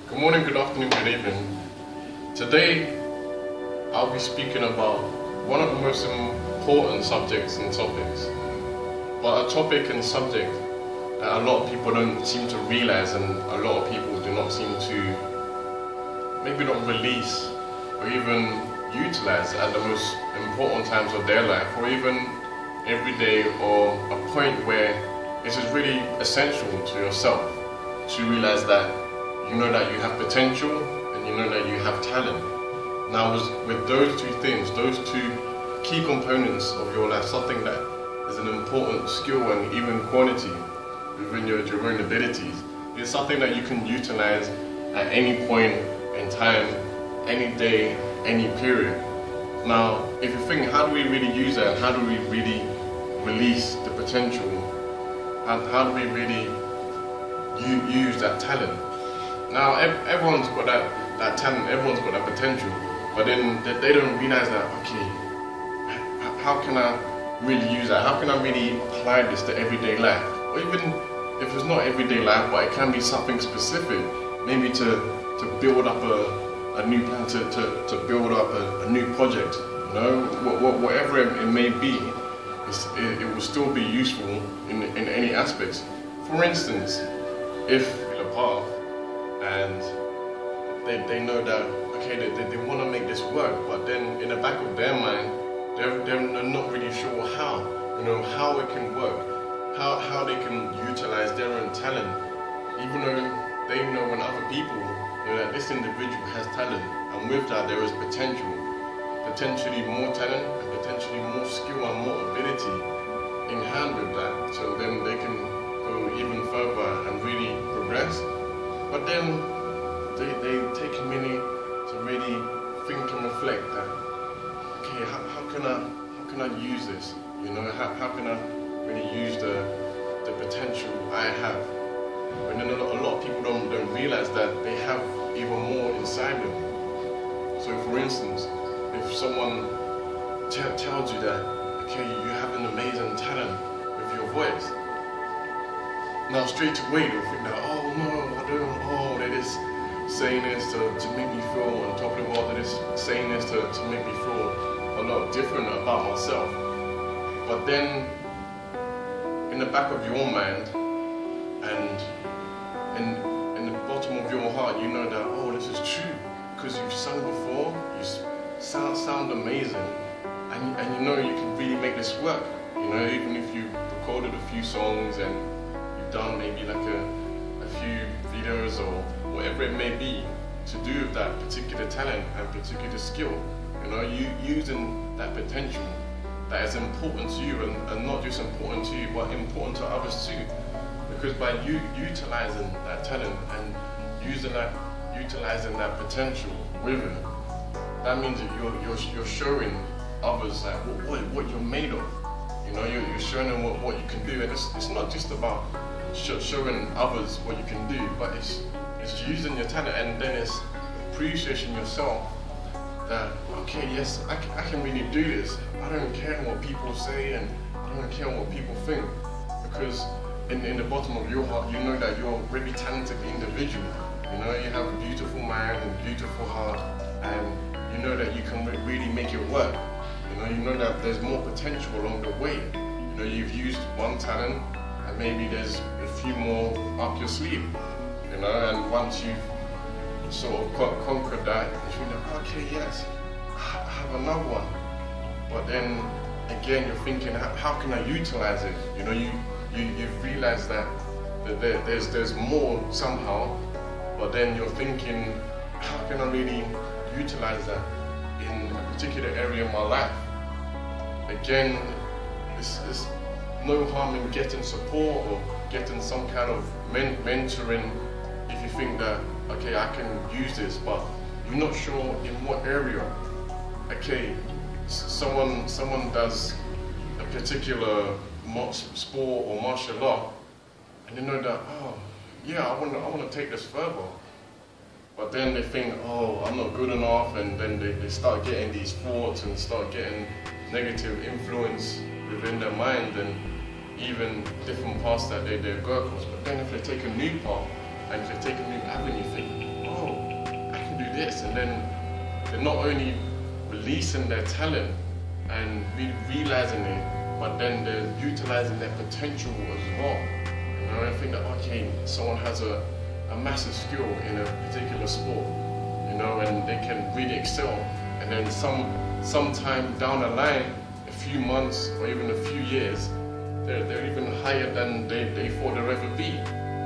Good morning, good afternoon, good evening. Today, I'll be speaking about one of the most important subjects and topics, but a topic and subject that a lot of people don't seem to realize, and a lot of people do not seem to maybe not release or even utilize at the most important times of their life, or even every day, or a point where it is really essential to yourself to realize that you know that you have potential and you know that you have talent. Now with those two things, those two key components of your life, something that is an important skill and even quality within your own abilities, is something that you can utilize at any point in time, any day, any period. Now, if you think, how do we really use that? How do we really release the potential? How do we really use that talent? Now, everyone's got that talent, everyone's got that potential, but then they don't realize that, okay, how can I really use that? How can I really apply this to everyday life? Or even if it's not everyday life, but it can be something specific, maybe to build up a new plan, to build up a new project, you know, whatever it may be, it will still be useful in any aspects. For instance, if a path, and they know that, okay, they want to make this work, but then in the back of their mind, they're not really sure how, you know, how it can work, how they can utilize their own talent, even though they know when other people know that this individual has talent, and with that there is potentially more talent, and potentially more skill and more ability in hand with that, so then they can go even further and really progress. But then they take a minute to really think and reflect that, okay, how can I use this? You know, how can I really use the potential I have? And then a lot of people don't realize that they have even more inside them. So for instance, if someone tells you that, okay, you have an amazing talent with your voice, now straight away they'll think that, oh no, I don't, oh, they're just saying this to make me feel, on top of the world, they're just saying this to make me feel a lot different about myself. But then, in the back of your mind, and in the bottom of your heart, you know that, oh, this is true, because you've sung before, you sound amazing, and you know you can really make this work. You know, even if you recorded a few songs and done maybe like a few videos or whatever it may be to do with that particular talent and particular skill, you know, you using that potential that is important to you, and not just important to you but important to others too, because by you utilizing that talent and utilizing that potential with it, that means that you're showing others that what you're made of. You know, you're showing them what you can do, and it's not just about showing others what you can do, but it's using your talent, and then it's appreciating yourself that, okay, yes, I can really do this. I don't care what people say, and I don't care what people think, because in the bottom of your heart, you know that you're a really talented individual. You know, you have a beautiful mind and beautiful heart, and you know that you can really make it work. You know that there's more potential along the way. You know, you've used one talent, and maybe there's a few more up your sleeve, you know, and once you've sort of conquered that, you think, okay, yes, I have another one. But then again, you're thinking, how can I utilize it? You know, you've realized that there's more somehow, but then you're thinking, how can I really utilize that in a particular area of my life? Again, it's no harm in getting support or getting some kind of mentoring if you think that, okay, I can use this, but you're not sure in what area. Okay, someone does a particular sport or martial art, and they know that, oh yeah, I want to take this further, but then they think, oh, I'm not good enough, and then they start getting these thoughts and start getting negative influence within their mind, and even different paths that they go across. But then if they take a new path, and if they take a new avenue, you think, oh, do this, and then they're not only releasing their talent and realizing it, but then they're utilizing their potential as well. You know, I think that, okay, someone has a massive skill in a particular sport, you know, and they can really excel, and then sometime down the line, a few months or even a few years, they're even higher than they thought they'd ever be.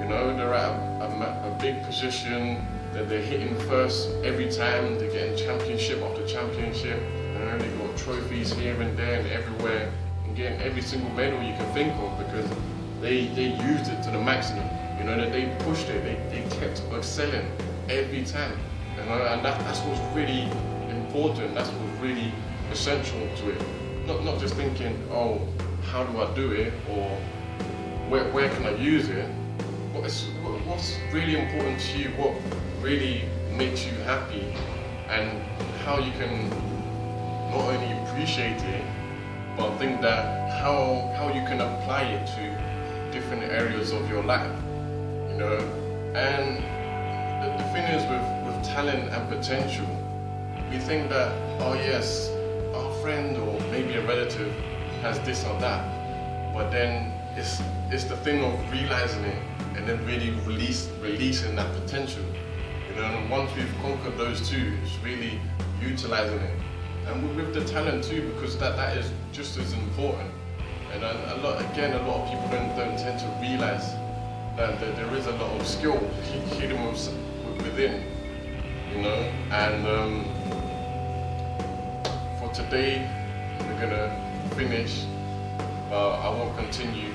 You know, they're at a big position, that they're hitting first every time, they're getting championship after championship, you know, they've got trophies here and there and everywhere, and getting every single medal you can think of, because they used it to the maximum. You know, that they pushed it, they kept excelling every time. You know, and that's what's really important, that's what's really essential to it. Not just thinking, oh, how do I do it, or where can I use it? What's really important to you, what really makes you happy, and how you can not only appreciate it, but think that how you can apply it to different areas of your life, you know. And the thing is with talent and potential, we think that, oh yes, our friend or maybe a relative has this or that, but then it's the thing of realizing it and then really releasing that potential. You know, and once we've conquered those two, it's really utilizing it. And with the talent too, because that is just as important. And a lot of people don't tend to realize that there is a lot of skill hidden within, you know. And for today, we're gonna finish. I will continue